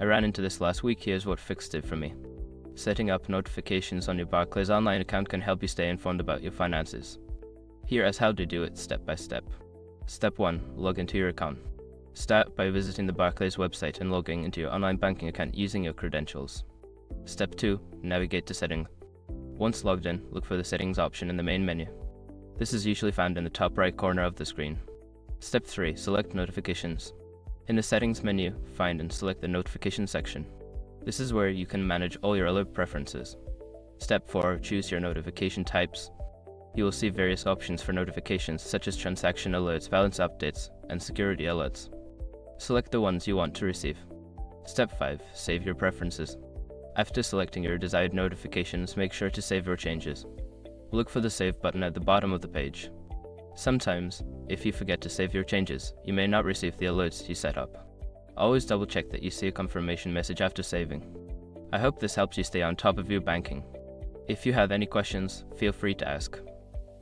I ran into this last week. Here's what fixed it for me. Setting up notifications on your Barclays online account can help you stay informed about your finances. Here is how to do it step by step. Step 1. Log into your account. Start by visiting the Barclays website and logging into your online banking account using your credentials. Step 2. Navigate to Settings. Once logged in, look for the Settings option in the main menu. This is usually found in the top right corner of the screen. Step 3. Select Notifications. In the Settings menu, find and select the Notification section. This is where you can manage all your alert preferences. Step 4. Choose your notification types. You will see various options for notifications such as transaction alerts, balance updates, and security alerts. Select the ones you want to receive. Step 5. Save your preferences. After selecting your desired notifications, make sure to save your changes. Look for the Save button at the bottom of the page. Sometimes, if you forget to save your changes, you may not receive the alerts you set up. Always double check that you see a confirmation message after saving. I hope this helps you stay on top of your banking. If you have any questions, feel free to ask.